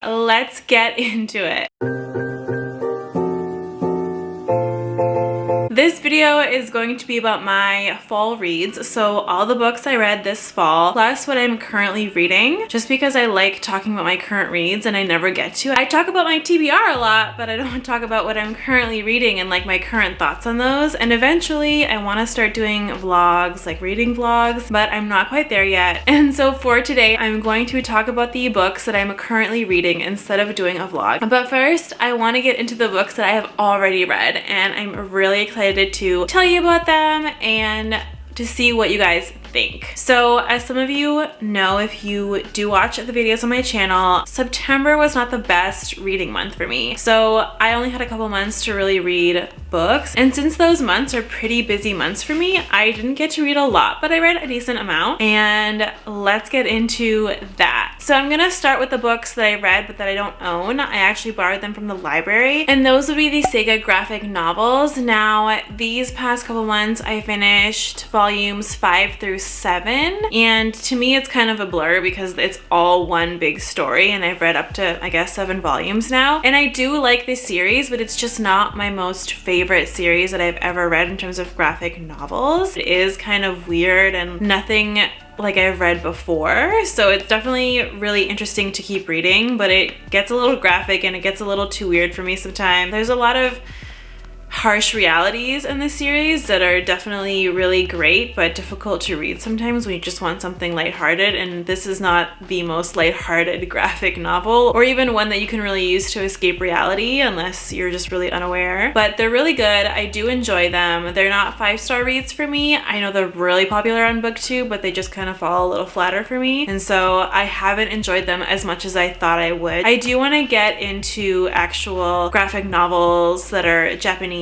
let's get into it. This video is going to be about my fall reads, so all the books I read this fall, plus what I'm currently reading, just because I like talking about my current reads and I never get to. I talk about my TBR a lot, but I don't talk about what I'm currently reading and like my current thoughts on those. And eventually I want to start doing vlogs, like reading vlogs, but I'm not quite there yet. And so for today, I'm going to talk about the books that I'm currently reading instead of doing a vlog. But first, I want to get into the books that I have already read, and I'm really excited to tell you about them and to see what you guys think. So as some of you know, if you do watch the videos on my channel, September was not the best reading month for me. So I only had a couple months to really read books, and since those months are pretty busy months for me, I didn't get to read a lot, but I read a decent amount, and let's get into that. So I'm gonna start with the books that I read but that I don't own. I actually borrowed them from the library, and those would be the Sega graphic novels. Now these past couple months I finished volumes 5 through 7, and to me it's kind of a blur because it's all one big story, and I've read up to I guess 7 volumes now, and I do like this series, but it's just not my most favorite series that I've ever read in terms of graphic novels. It is kind of weird and nothing like I've read before, so it's definitely really interesting to keep reading, but it gets a little graphic and it gets a little too weird for me sometimes. There's a lot of harsh realities in this series that are definitely really great but difficult to read sometimes when you just want something lighthearted, and this is not the most lighthearted graphic novel or even one that you can really use to escape reality unless you're just really unaware, but they're really good. I do enjoy them. They're not 5-star reads for me. I know they're really popular on BookTube, but they just kind of fall a little flatter for me, and so I haven't enjoyed them as much as I thought I would. I do want to get into actual graphic novels that are Japanese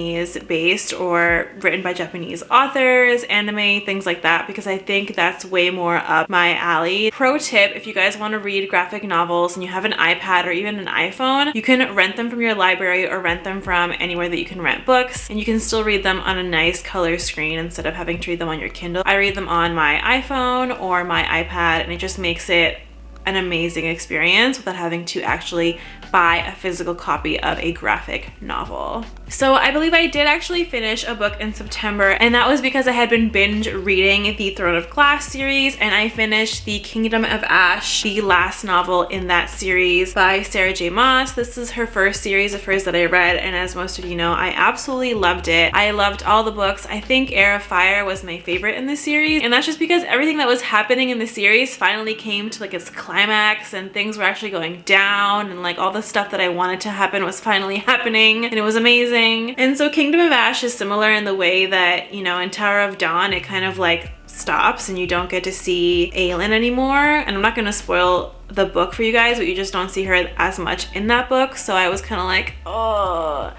based or written by Japanese authors, anime, things like that, because I think that's way more up my alley. Pro tip, if you guys want to read graphic novels and you have an iPad or even an iPhone, you can rent them from your library or rent them from anywhere that you can rent books, and you can still read them on a nice color screen instead of having to read them on your Kindle. I read them on my iPhone or my iPad, and it just makes it an amazing experience without having to actually buy a physical copy of a graphic novel. So I believe I did actually finish a book in September, and that was because I had been binge reading the Throne of Glass series, and I finished the Kingdom of Ash, the last novel in that series by Sarah J. Maas. This is her first series of hers that I read, and as most of you know, I absolutely loved it. I loved all the books. I think Heir of Fire was my favorite in the series, and that's just because everything that was happening in the series finally came to like its climax, and things were actually going down, and like all the stuff that I wanted to happen was finally happening, and it was amazing. And so Kingdom of Ash is similar in the way that, you know, in Tower of Dawn it kind of like stops and you don't get to see Aelin anymore, and I'm not going to spoil the book for you guys, but you just don't see her as much in that book, so I was kind of like, oh,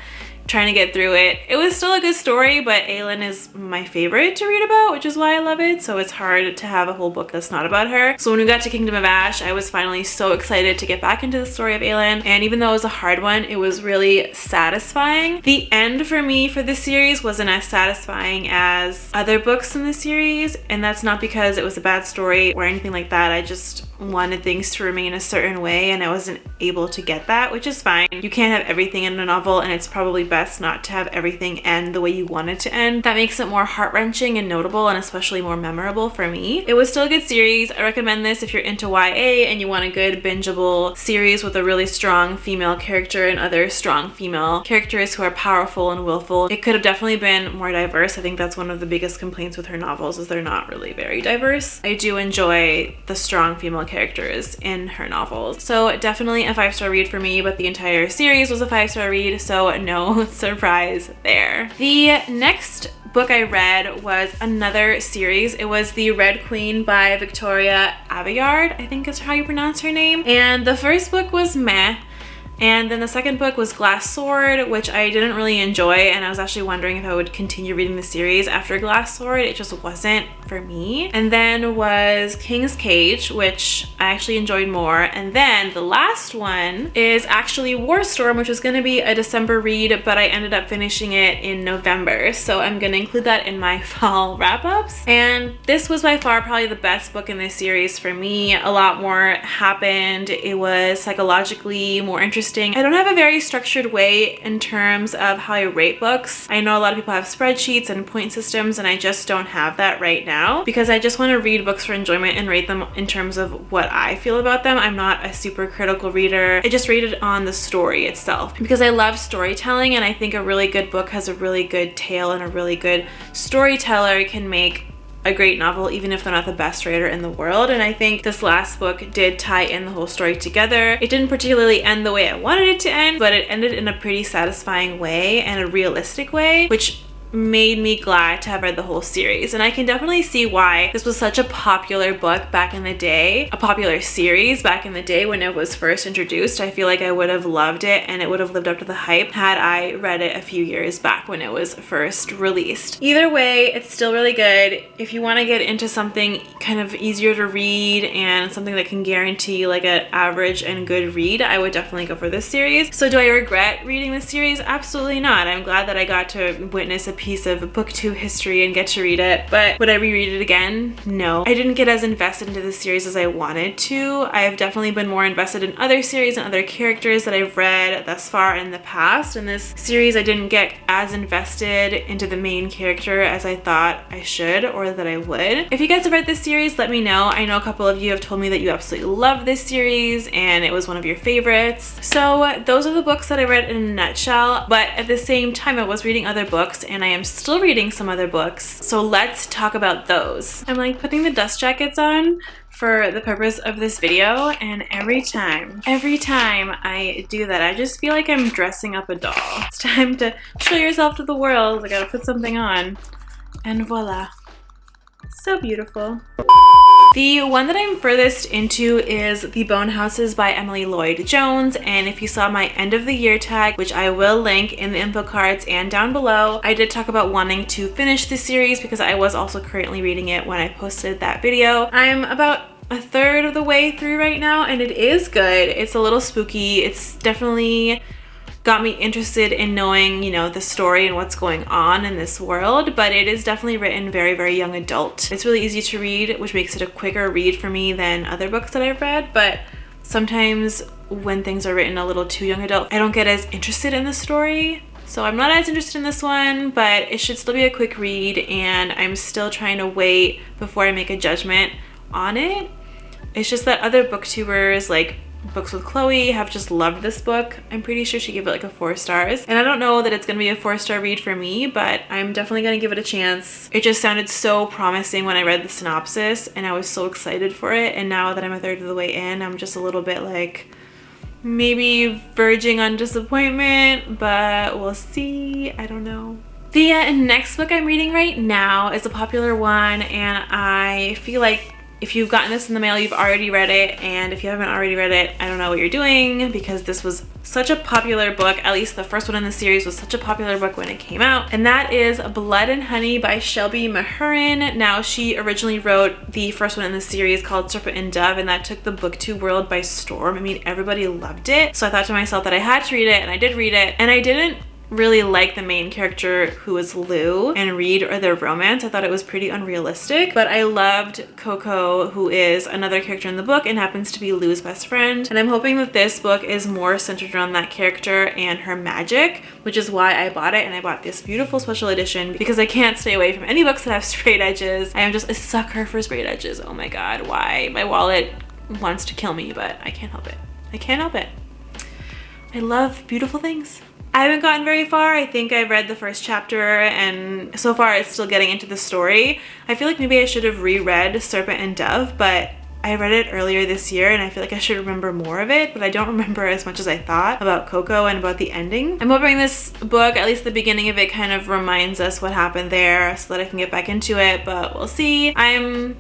trying to get through it. It was still a good story, but Aelin is my favorite to read about, which is why I love it, so it's hard to have a whole book that's not about her. So when we got to Kingdom of Ash, I was finally so excited to get back into the story of Aelin, and even though it was a hard one, it was really satisfying. The end for me for this series wasn't as satisfying as other books in the series, and that's not because it was a bad story or anything like that. I just wanted things to remain a certain way, and I wasn't able to get that, which is fine. You can't have everything in a novel, and it's probably best not to have everything end the way you want it to end. That makes it more heart-wrenching and notable, and especially more memorable for me. It was still a good series. I recommend this if you're into YA and you want a good bingeable series with a really strong female character and other strong female characters who are powerful and willful. It could have definitely been more diverse. I think that's one of the biggest complaints with her novels, is they're not really very diverse. I do enjoy the strong female characters in her novels. So definitely a 5-star read for me, but the entire series was a 5-star read, so no surprise there. The next book I read was another series. It was The Red Queen by Victoria Aveyard, I think is how you pronounce her name. And the first book was meh. And then the second book was Glass Sword, which I didn't really enjoy, and I was actually wondering if I would continue reading the series after Glass Sword. It just wasn't for me. And then was King's Cage, which I actually enjoyed more. And then the last one is actually War Storm, which was going to be a December read, but I ended up finishing it in November. So I'm going to include that in my fall wrap-ups. And this was by far probably the best book in this series for me. A lot more happened. It was psychologically more interesting. I don't have a very structured way in terms of how I rate books. I know a lot of people have spreadsheets and point systems, and I just don't have that right now because I just want to read books for enjoyment and rate them in terms of what I feel about them. I'm not a super critical reader. I just rate it on the story itself because I love storytelling, and I think a really good book has a really good tale, and a really good storyteller can make a great novel even if they're not the best writer in the world. And I think this last book did tie in the whole story together. It didn't particularly end the way I wanted it to end, but it ended in a pretty satisfying way and a realistic way, which made me glad to have read the whole series. And I can definitely see why this was such a popular book back in the day, a popular series back in the day when it was first introduced. I feel like I would have loved it and it would have lived up to the hype had I read it a few years back when it was first released. Either way, it's still really good. If you want to get into something kind of easier to read and something that can guarantee like an average and good read, I would definitely go for this series. So do I regret reading this series? Absolutely not. I'm glad that I got to witness a piece of BookTube history and get to read it, but would I reread it again? No. I didn't get as invested into the series as I wanted to. I've definitely been more invested in other series and other characters that I've read thus far in the past. In this series, I didn't get as invested into the main character as I thought I should or that I would. If you guys have read this series, let me know. I know a couple of you have told me that you absolutely love this series and it was one of your favorites. So those are the books that I read in a nutshell, but at the same time I was reading other books and I am still reading some other books, so let's talk about those. I'm like putting the dust jackets on for the purpose of this video, and every time I do that, I just feel like I'm dressing up a doll. It's time to show yourself to the world. I gotta put something on, and voila. So beautiful. The one that I'm furthest into is The Bone Houses by Emily Lloyd Jones, and if you saw my end of the year tag, which I will link in the info cards and down below, I did talk about wanting to finish this series because I was also currently reading it when I posted that video. I'm about a third of the way through right now, and it is good. It's a little spooky. It's definitely got me interested in knowing, you know, the story and what's going on in this world, but it is definitely written very, very young adult. It's really easy to read, which makes it a quicker read for me than other books that I've read, but sometimes when things are written a little too young adult, I don't get as interested in the story. So I'm not as interested in this one, but it should still be a quick read, and I'm still trying to wait before I make a judgment on it. It's just that other booktubers like Books with Chloe have just loved this book. I'm pretty sure she gave it like a 4 stars, and I don't know that it's gonna be a 4-star read for me, but I'm definitely gonna give it a chance. It just sounded so promising when I read the synopsis, and I was so excited for it, and now that I'm a third of the way in, I'm just a little bit like maybe verging on disappointment, but we'll see. I don't know. The next book I'm reading right now is a popular one, and I feel like if you've gotten this in the mail, you've already read it, and if you haven't already read it, I don't know what you're doing, because this was such a popular book. At least the first one in the series was such a popular book when it came out, and that is Blood and Honey by Shelby Mahurin. Now, she originally wrote the first one in the series called Serpent and Dove, and that took the booktube world by storm. I mean, everybody loved it, so I thought to myself that I had to read it, and I did read it, and I didn't really like the main character, who was Lou, and Reed, or their romance. I thought it was pretty unrealistic, but I loved Coco, who is another character in the book and happens to be Lou's best friend, and I'm hoping that this book is more centered around that character and her magic, which is why I bought it, and I bought this beautiful special edition because I can't stay away from any books that have sprayed edges. I am just a sucker for sprayed edges. Oh my god, why? My wallet wants to kill me, but I can't help it. I can't help it. I love beautiful things. I haven't gotten very far. I think I read the first chapter, and so far it's still getting into the story. I feel like maybe I should have reread Serpent and Dove, but I read it earlier this year and I feel like I should remember more of it, but I don't remember as much as I thought about Coco and about the ending. I'm hoping this book, at least the beginning of it, kind of reminds us what happened there so that I can get back into it, but we'll see. I'm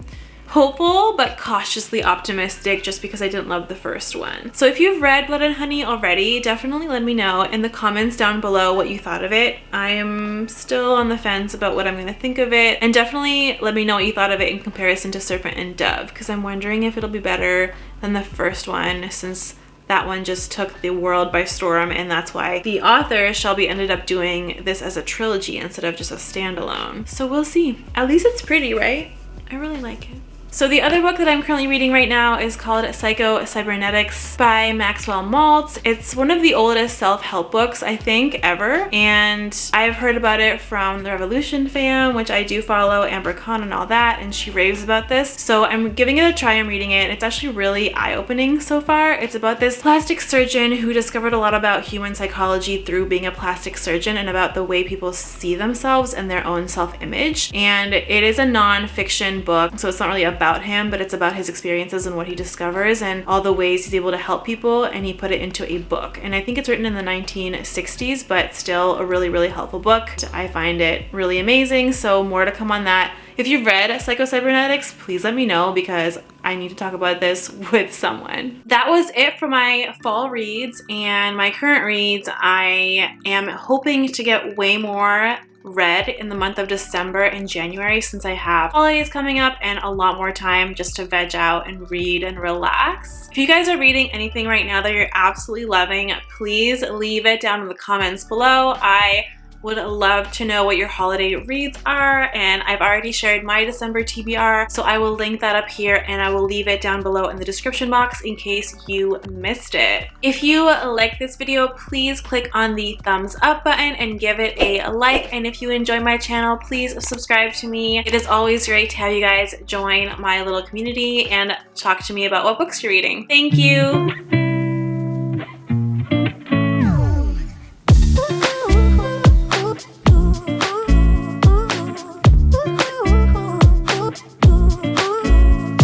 hopeful but cautiously optimistic just because I didn't love the first one. So if you've read Blood and Honey already, definitely let me know in the comments down below what you thought of it. I am still on the fence about what I'm going to think of it, and definitely let me know what you thought of it in comparison to Serpent and Dove, because I'm wondering if it'll be better than the first one, since that one just took the world by storm, and that's why the author, Shelby, ended up doing this as a trilogy instead of just a standalone. So we'll see. At least it's pretty, right? I really like it. So the other book that I'm currently reading right now is called PsychoCybernetics by Maxwell Maltz. It's one of the oldest self-help books, I think, ever. And I've heard about it from the Revolution fam, which I do follow, Amber Khan and all that, and she raves about this. So I'm giving it a try. I'm reading it. It's actually really eye-opening so far. It's about this plastic surgeon who discovered a lot about human psychology through being a plastic surgeon and about the way people see themselves and their own self-image. And it is a non-fiction book, so it's not really about him, but it's about his experiences and what he discovers and all the ways he's able to help people, and he put it into a book. And I think it's written in the 1960s, but still a really, really helpful book. I find it really amazing, so more to come on that. If you've read PsychoCybernetics, please let me know, because I need to talk about this with someone. That was it for my fall reads and my current reads. I am hoping to get way more read in the month of December and January, since I have holidays coming up and a lot more time just to veg out and read and relax. If you guys are reading anything right now that you're absolutely loving, please leave it down in the comments below. I would love to know what your holiday reads are, and I've already shared my December TBR, so I will link that up here and I will leave it down below in the description box in case you missed it. If you like this video, please click on the thumbs up button and give it a like, and if you enjoy my channel, please subscribe to me. It is always great to have you guys join my little community and talk to me about what books you're reading. Thank you!